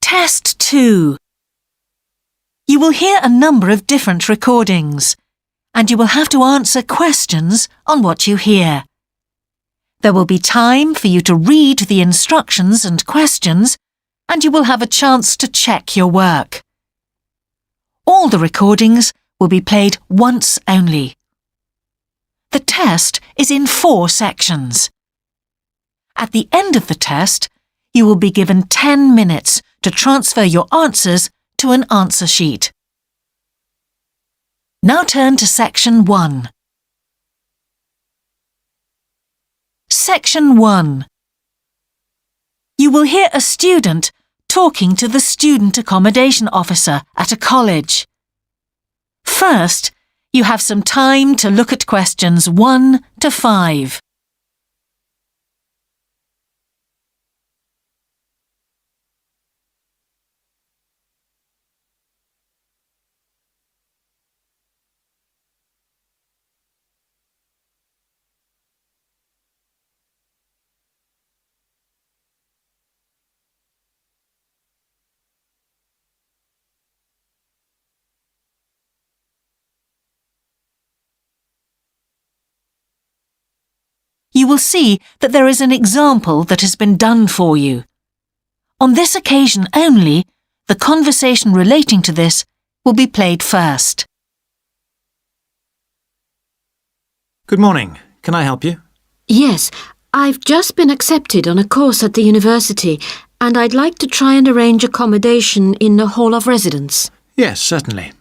Test 2. You will hear a number of different recordings, and you will have to answer questions on what you hear. There will be time for you to read the instructions and questions, and you will have a chance to check your work. All the recordings will be played once only. The test is in 4 sections. At the end of the test, you will be given 10 minutes to transfer your answers to an answer sheet. Now turn to Section 1. Section 1. You will hear a student talking to the student accommodation officer at a college. First, you have some time to look at questions 1 to 5. You will see that there is an example that has been done for you. On this occasion only, the conversation relating to this will be played first. Good morning. Can I help you? Yes, I've just been accepted on a course at the university and I'd like to try and arrange accommodation in a hall of residence. Yes, certainly.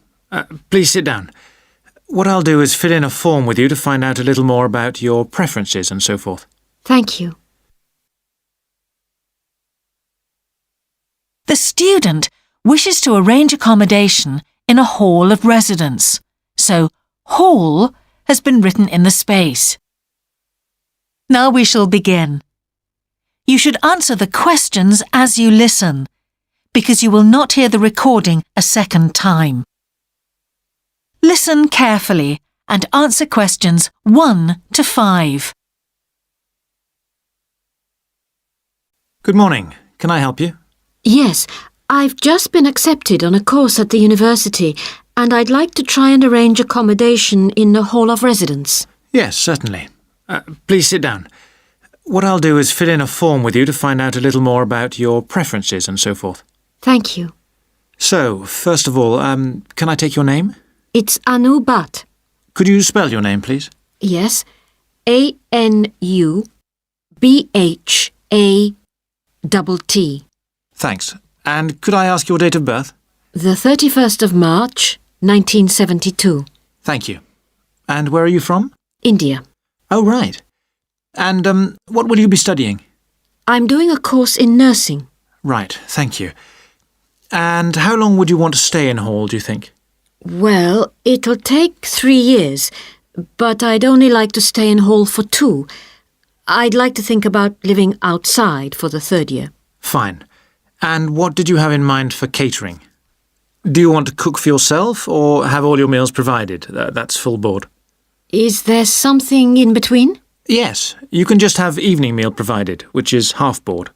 Please sit down. What I'll do is fill in a form with you to find out a little more about your preferences and so forth. Thank you. The student wishes to arrange accommodation in a hall of residence, so hall has been written in the space. Now we shall begin. You should answer the questions as you listen, because you will not hear the recording a second time. Listen carefully and answer questions 1 to 5. Good morning. Can I help you? Yes, I've just been accepted on a course at the university and I'd like to try and arrange accommodation in a hall of residence. Yes, certainly. Please sit down. What I'll do is fill in a form with you to find out a little more about your preferences and so forth. Thank you. So, first of all, can I take your name? It's Anu Bhatt. Could you spell your name, please? Yes, ANUBHATT. Thanks. And could I ask your date of birth? The 31st of March, 1972. Thank you. And where are you from? India. Oh, right. And what will you be studying? I'm doing a course in nursing. Right, thank you. And how long would you want to stay in hall, do you think? Well, it'll take 3 years, but I'd only like to stay in hall for 2. I'd like to think about living outside for the 3rd year. Fine. And what did you have in mind for catering? Do you want to cook for yourself or have all your meals provided? That's full board. Is there something in between? Yes, you can just have evening meal provided, which is half board.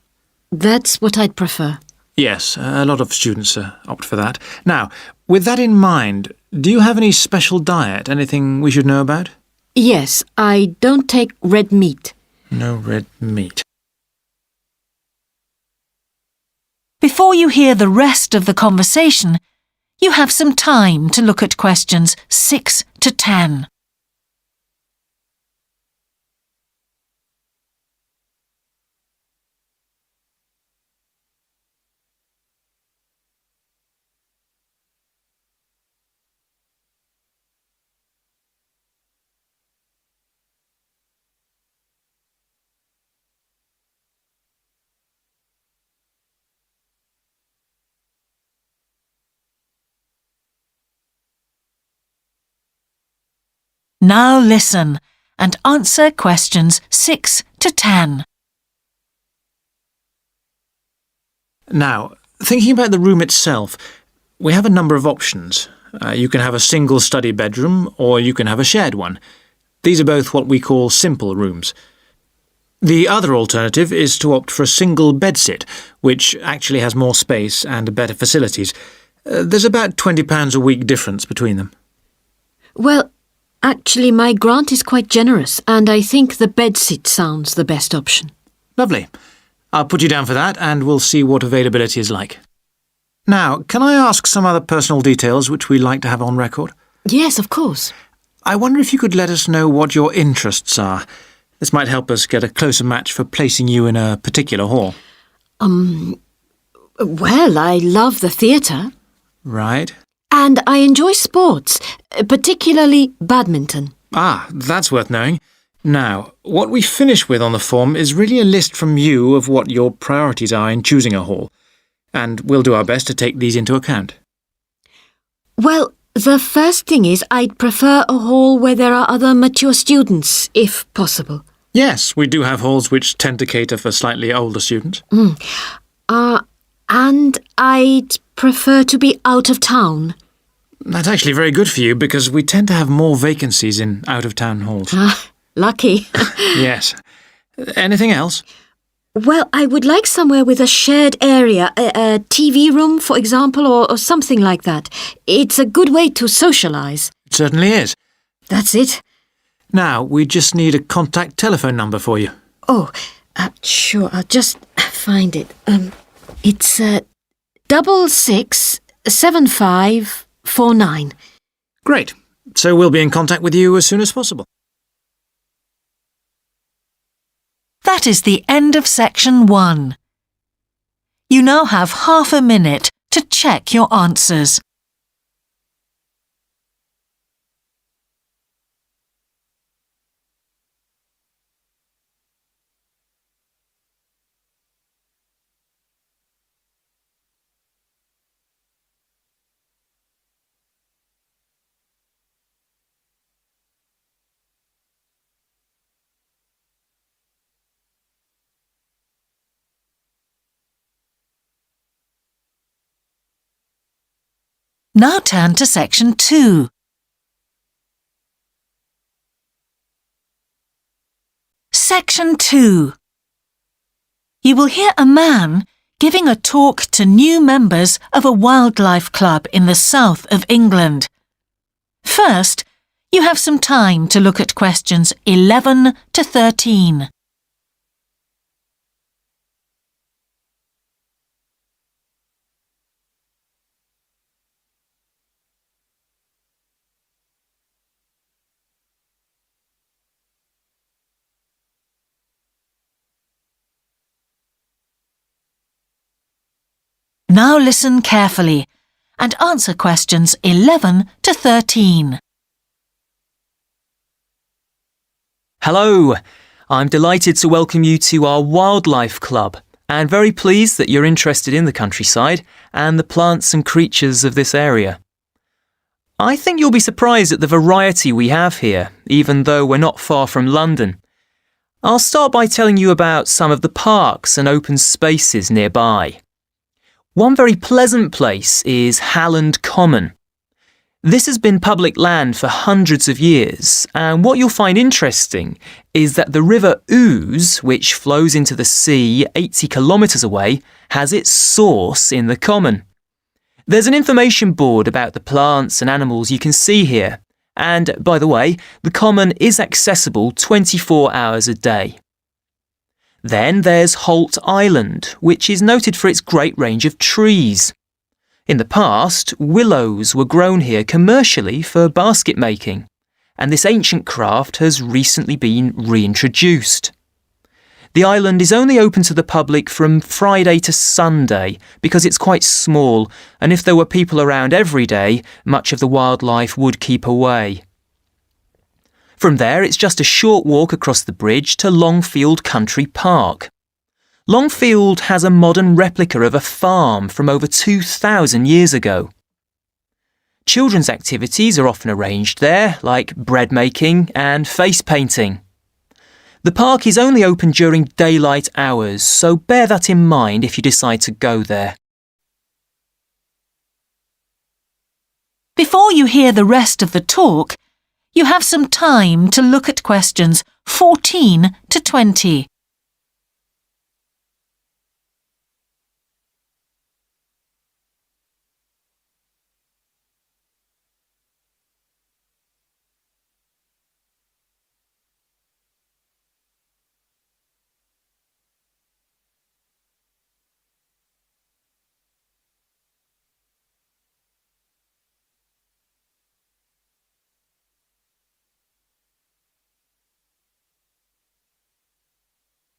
That's what I'd prefer. Yes, a lot of students opt for that. Now, with that in mind, do you have any special diet, anything we should know about? Yes, I don't take red meat. No red meat. Before you hear the rest of the conversation, you have some time to look at questions 6 to 10. Now listen and answer questions 6 to 10. Now, thinking about the room itself, we have a number of options. You can have a single study bedroom or you can have a shared one. These are both what we call simple rooms. The other alternative is to opt for a single bedsit, which actually has more space and better facilities. There's about £20 a week difference between them. Well, actually my grant is quite generous and I think the bedsit sounds the best option. Lovely. I'll put you down for that and we'll see what availability is like. Now, can I ask some other personal details which we like to have on record? Yes, of course. I wonder if you could let us know what your interests are. This might help us get a closer match for placing you in a particular hall. Well, I love the theatre. Right. And I enjoy sports, particularly badminton. Ah, that's worth knowing. Now, what we finish with on the form is really a list from you of what your priorities are in choosing a hall, and we'll do our best to take these into account. Well, the first thing is I'd prefer a hall where there are other mature students, if possible. Yes, we do have halls which tend to cater for slightly older students. And I'd prefer to be out of town. That's actually very good for you because we tend to have more vacancies in out-of-town halls. Lucky. Yes. Anything else? Well, I would like somewhere with a shared area, a TV room, for example, or something like that. It's a good way to socialise. It certainly is. That's it. Now, we just need a contact telephone number for you. Oh, sure, I'll just find it. It's 667549. Great. So we'll be in contact with you as soon as possible. That is the end of section 1. You now have half a minute to check your answers. Now turn to section 2. Section 2. You will hear a man giving a talk to new members of a wildlife club in the south of England. First, you have some time to look at questions 11 to 13. Now listen carefully and answer questions 11 to 13. Hello, I'm delighted to welcome you to our wildlife club and very pleased that you're interested in the countryside and the plants and creatures of this area. I think you'll be surprised at the variety we have here, even though we're not far from London. I'll start by telling you about some of the parks and open spaces nearby. One very pleasant place is Halland Common. This has been public land for hundreds of years, and what you'll find interesting is that the River Ouse, which flows into the sea 80 kilometres away, has its source in the common. There's an information board about the plants and animals you can see here, and, by the way, the common is accessible 24 hours a day. Then there's Holt Island, which is noted for its great range of trees. In the past, willows were grown here commercially for basket making, and this ancient craft has recently been reintroduced. The island is only open to the public from Friday to Sunday because it's quite small, and if there were people around every day, much of the wildlife would keep away. From there, it's just a short walk across the bridge to Longfield Country Park. Longfield has a modern replica of a farm from over 2,000 years ago. Children's activities are often arranged there, like bread making and face painting. The park is only open during daylight hours, so bear that in mind if you decide to go there. Before you hear the rest of the talk, you have some time to look at questions 14 to 20.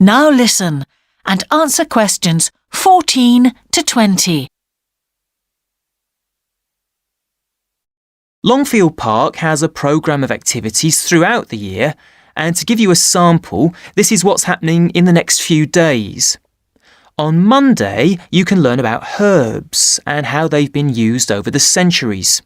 Now listen and answer questions 14 to 20. Longfield Park has a programme of activities throughout the year, and to give you a sample, this is what's happening in the next few days. On Monday, you can learn about herbs and how they've been used over the centuries.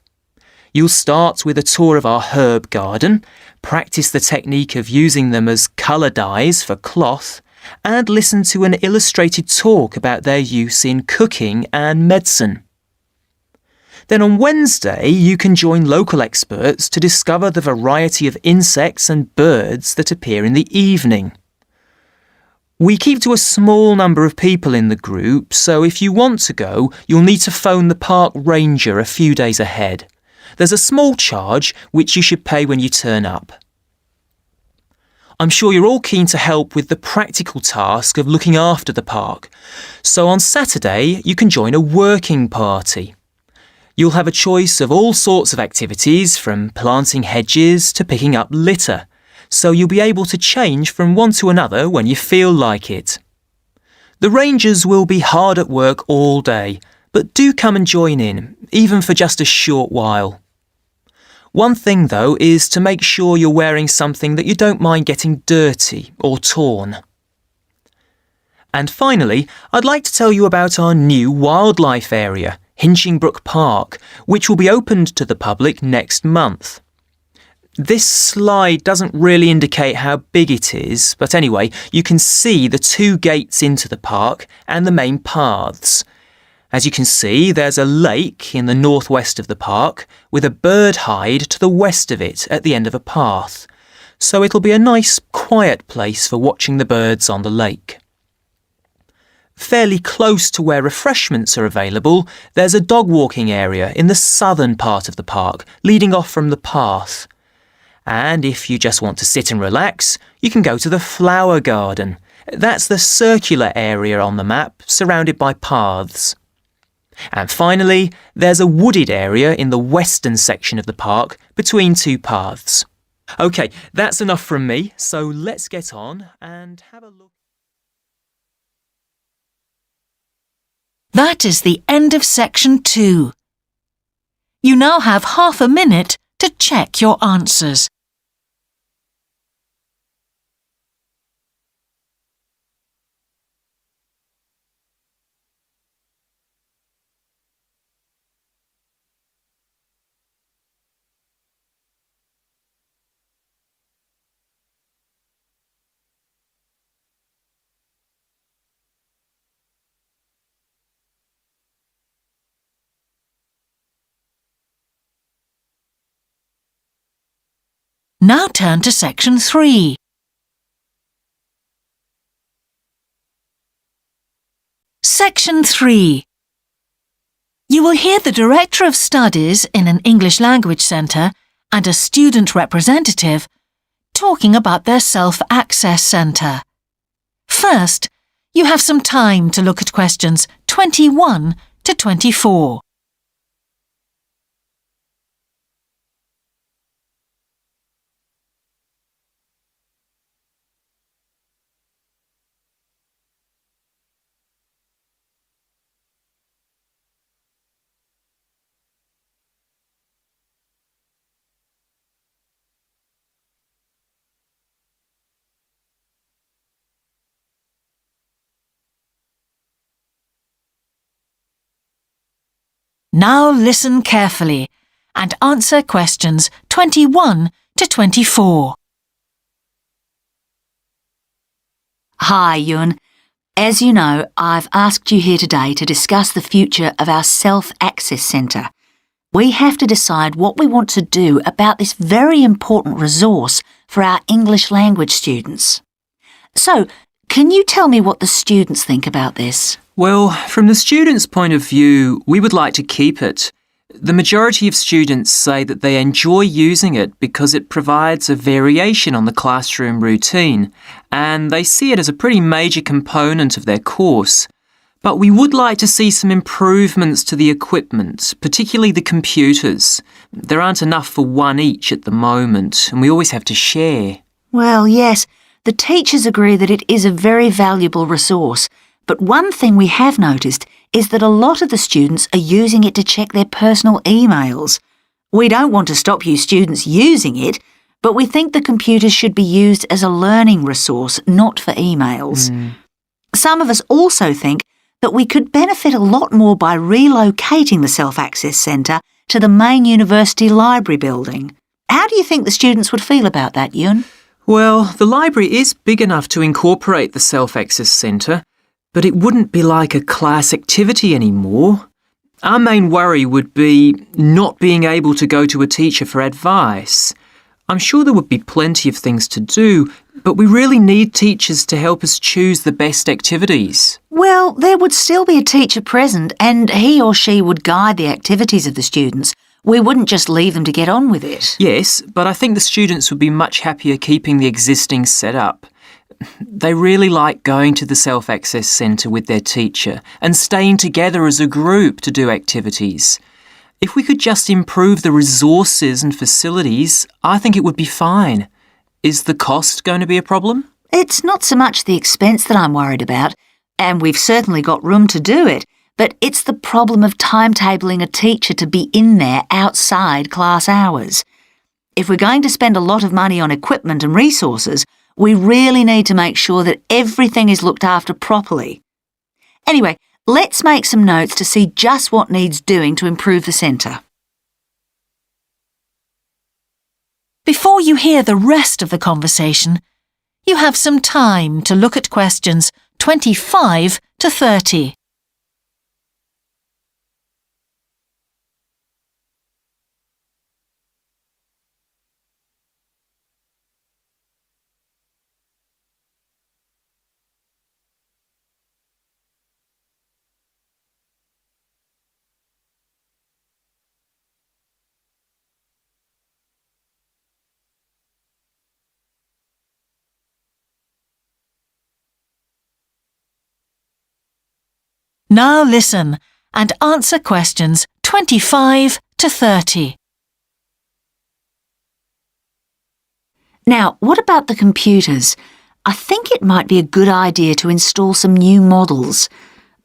You'll start with a tour of our herb garden, practice the technique of using them as colour dyes for cloth, and listen to an illustrated talk about their use in cooking and medicine. Then on Wednesday, you can join local experts to discover the variety of insects and birds that appear in the evening. We keep to a small number of people in the group, so if you want to go, you'll need to phone the park ranger a few days ahead. There's a small charge which you should pay when you turn up. I'm sure you're all keen to help with the practical task of looking after the park, so on Saturday you can join a working party. You'll have a choice of all sorts of activities, from planting hedges to picking up litter, so you'll be able to change from one to another when you feel like it. The rangers will be hard at work all day, but do come and join in, even for just a short while. One thing, though, is to make sure you're wearing something that you don't mind getting dirty or torn. And finally, I'd like to tell you about our new wildlife area, Hinchingbrook Park, which will be opened to the public next month. This slide doesn't really indicate how big it is, but anyway, you can see the 2 gates into the park and the main paths. As you can see, there's a lake in the northwest of the park with a bird hide to the west of it at the end of a path, so it'll be a nice, quiet place for watching the birds on the lake. Fairly close to where refreshments are available, there's a dog walking area in the southern part of the park, leading off from the path. And if you just want to sit and relax, you can go to the flower garden. That's the circular area on the map, surrounded by paths. And finally, there's a wooded area in the western section of the park, between 2 paths. OK, that's enough from me, so let's get on and have a look. That is the end of section 2. You now have half a minute to check your answers. Now turn to section 3. Section 3. You will hear the Director of Studies in an English Language Centre and a student representative talking about their Self-Access Centre. First, you have some time to look at questions 21 to 24. Now listen carefully and answer questions 21 to 24. Hi, Yun. As you know, I've asked you here today to discuss the future of our Self-Access Centre. We have to decide what we want to do about this very important resource for our English language students. So, can you tell me what the students think about this? Well, from the students' point of view, we would like to keep it. The majority of students say that they enjoy using it because it provides a variation on the classroom routine, and they see it as a pretty major component of their course. But we would like to see some improvements to the equipment, particularly the computers. There aren't enough for one each at the moment, and we always have to share. Well, yes, The teachers agree that it is a very valuable resource, but one thing we have noticed is that a lot of the students are using it to check their personal emails. We don't want to stop you students using it, but we think the computers should be used as a learning resource, not for emails. Some of us also think that we could benefit a lot more by relocating the Self-Access Centre to the main university library building. How do you think the students would feel about that, Yun? Well, the library is big enough to incorporate the Self-Access Centre, but it wouldn't be like a class activity anymore. Our main worry would be not being able to go to a teacher for advice. I'm sure there would be plenty of things to do, but we really need teachers to help us choose the best activities. Well, there would still be a teacher present and he or she would guide the activities of the students. We wouldn't just leave them to get on with it. Yes, but I think the students would be much happier keeping the existing setup. They really like going to the Self-Access Centre with their teacher and staying together as a group to do activities. If we could just improve the resources and facilities, I think it would be fine. Is the cost going to be a problem? It's not so much the expense that I'm worried about, and we've certainly got room to do it, but it's the problem of timetabling a teacher to be in there outside class hours. If we're going to spend a lot of money on equipment and resources, we really need to make sure that everything is looked after properly. Anyway, let's make some notes to see just what needs doing to improve the centre. Before you hear the rest of the conversation, you have some time to look at questions 25 to 30. Now listen and answer questions 25 to 30. Now, what about the computers? I think it might be a good idea to install some new models.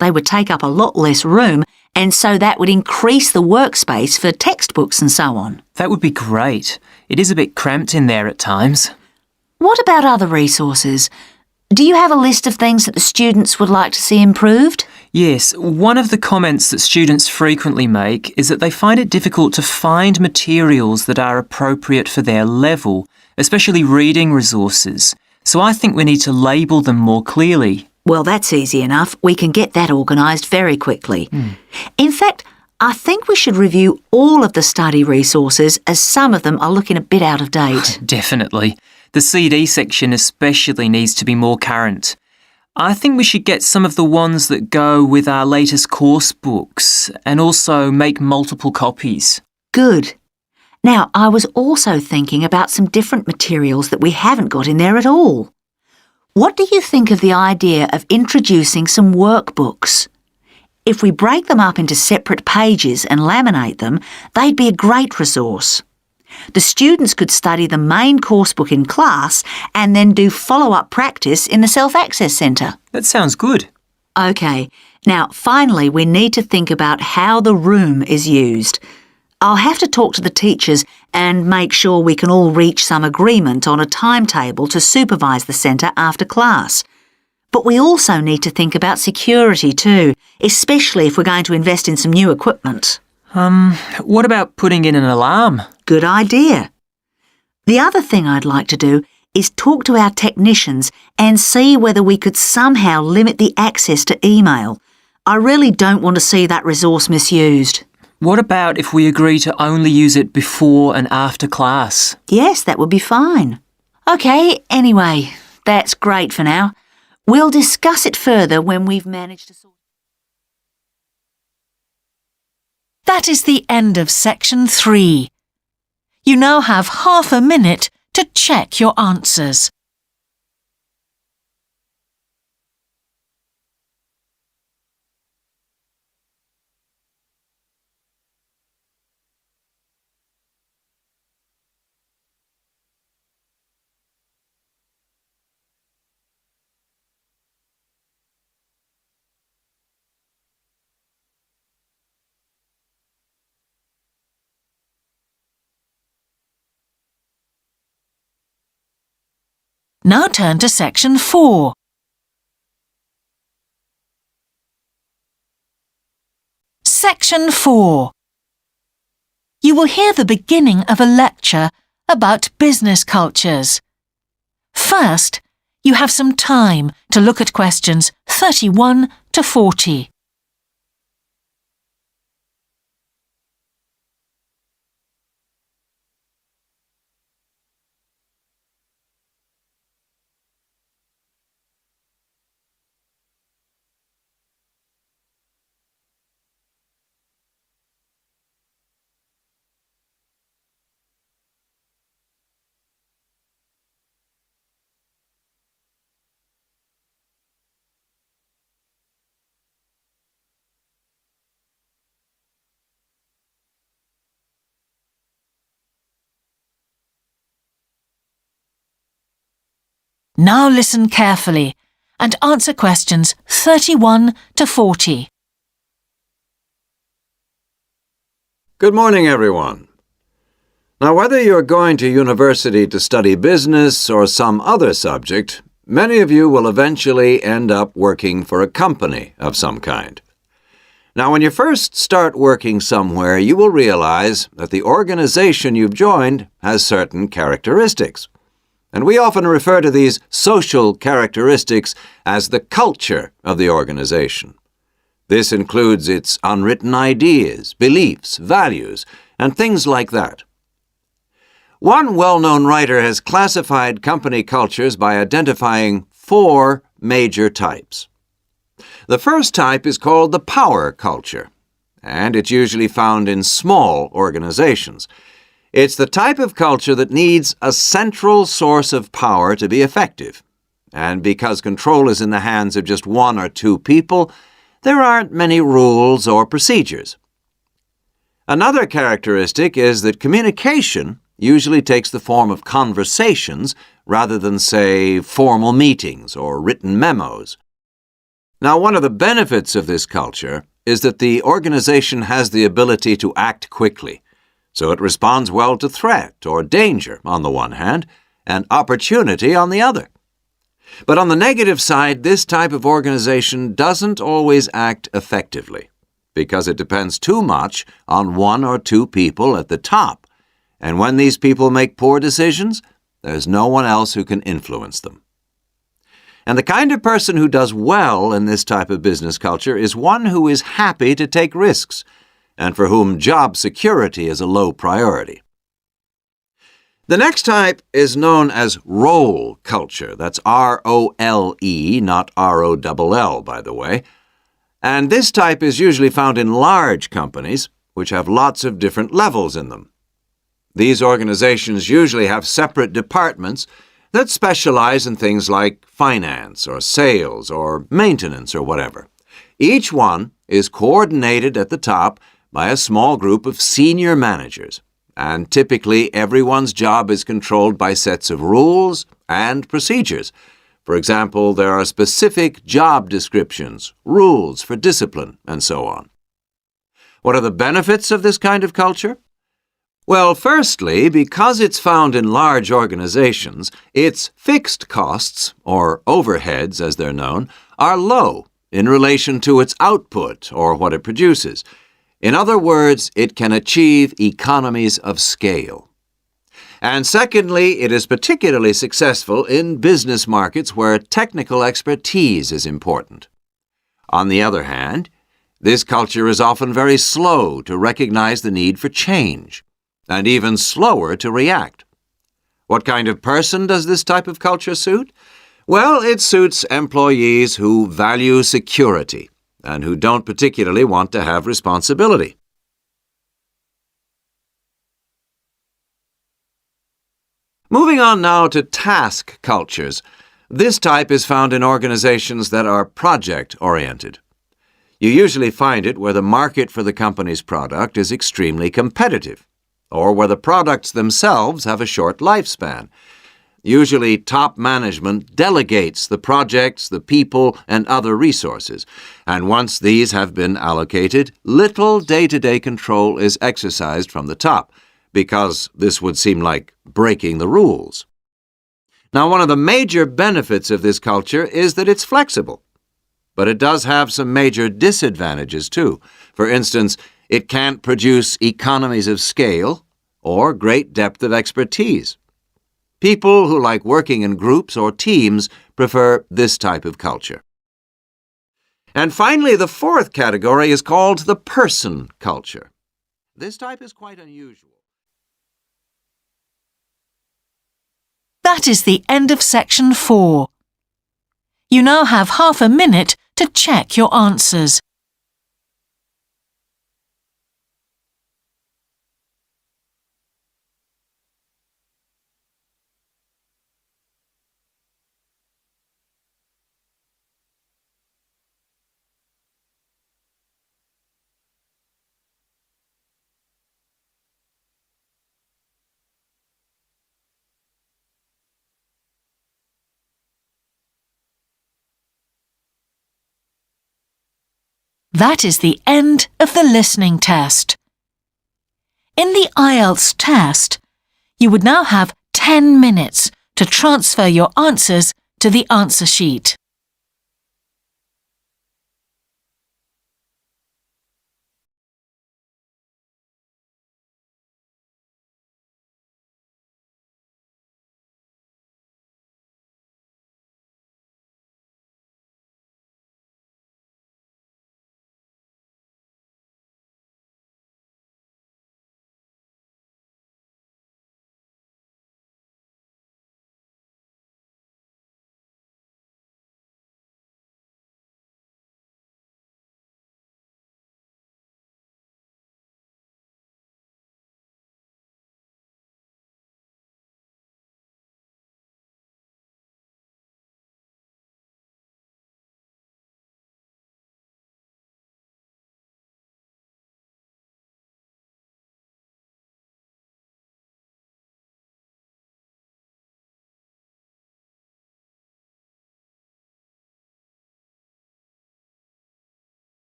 They would take up a lot less room, and so that would increase the workspace for textbooks and so on. That would be great. It is a bit cramped in there at times. What about other resources? Do you have a list of things that the students would like to see improved? Yes, one of the comments that students frequently make is that they find it difficult to find materials that are appropriate for their level, especially reading resources. So I think we need to label them more clearly. Well, that's easy enough. We can get that organised very quickly. In fact, I think we should review all of the study resources as some of them are looking a bit out of date. Definitely. The CD section especially needs to be more current. I think we should get some of the ones that go with our latest course books and also make multiple copies. Good. Now, I was also thinking about some different materials that we haven't got in there at all. What do you think of the idea of introducing some workbooks? If we break them up into separate pages and laminate them, they'd be a great resource. The students could study the main course book in class and then do follow-up practice in the Self-Access Centre. That sounds good. OK, now finally we need to think about how the room is used. I'll have to talk to the teachers and make sure we can all reach some agreement on a timetable to supervise the centre after class. But we also need to think about security too, especially if we're going to invest in some new equipment. What about putting in an alarm? Good idea. The other thing I'd like to do is talk to our technicians and see whether we could somehow limit the access to email. I really don't want to see that resource misused. What about if we agree to only use it before and after class? Yes, that would be fine. OK, anyway, that's great for now. We'll discuss it further when we've managed to sort. That is the end of section 3. You now have half a minute to check your answers. Now turn to section 4. Section 4. You will hear the beginning of a lecture about business cultures. First, you have some time to look at questions 31 to 40. Now listen carefully and answer questions 31 to 40. Good morning, everyone. Now, whether you're going to university to study business or some other subject, many of you will eventually end up working for a company of some kind. Now, when you first start working somewhere, you will realize that the organization you've joined has certain characteristics. And we often refer to these social characteristics as the culture of the organization. This includes its unwritten ideas, beliefs, values, and things like that. One well-known writer has classified company cultures by identifying 4 major types. The first type is called the power culture, and it's usually found in small organizations. It's the type of culture that needs a central source of power to be effective. And because control is in the hands of just 1 or 2 people, there aren't many rules or procedures. Another characteristic is that communication usually takes the form of conversations rather than, say, formal meetings or written memos. Now, one of the benefits of this culture is that the organization has the ability to act quickly. So it responds well to threat or danger on the one hand, and opportunity on the other. But on the negative side, this type of organization doesn't always act effectively, because it depends too much on 1 or 2 people at the top. And when these people make poor decisions, there's no one else who can influence them. And the kind of person who does well in this type of business culture is one who is happy to take risks, and for whom job security is a low priority. The next type is known as role culture. That's R-O-L-E, not R-O-L-L, by the way. And this type is usually found in large companies, which have lots of different levels in them. These organizations usually have separate departments that specialize in things like finance or sales or maintenance or whatever. Each one is coordinated at the top by a small group of senior managers, and typically everyone's job is controlled by sets of rules and procedures. For example, there are specific job descriptions, rules for discipline, and so on. What are the benefits of this kind of culture? Well, firstly, because it's found in large organizations, its fixed costs, or overheads as they're known, are low in relation to its output or what it produces. In other words, it can achieve economies of scale. And secondly, it is particularly successful in business markets where technical expertise is important. On the other hand, this culture is often very slow to recognize the need for change, and even slower to react. What kind of person does this type of culture suit? Well, it suits employees who value security and who don't particularly want to have responsibility. Moving on now to task cultures. This type is found in organizations that are project-oriented. You usually find it where the market for the company's product is extremely competitive, or where the products themselves have a short lifespan. Usually, top management delegates the projects, the people, and other resources, and once these have been allocated, little day-to-day control is exercised from the top, because this would seem like breaking the rules. Now, one of the major benefits of this culture is that it's flexible. But it does have some major disadvantages, too. For instance, it can't produce economies of scale or great depth of expertise. People who like working in groups or teams prefer this type of culture. And finally, the fourth category is called the person culture. This type is quite unusual. That is the end of section 4. You now have half a minute to check your answers. That is the end of the listening test. In the IELTS test, you would now have 10 minutes to transfer your answers to the answer sheet.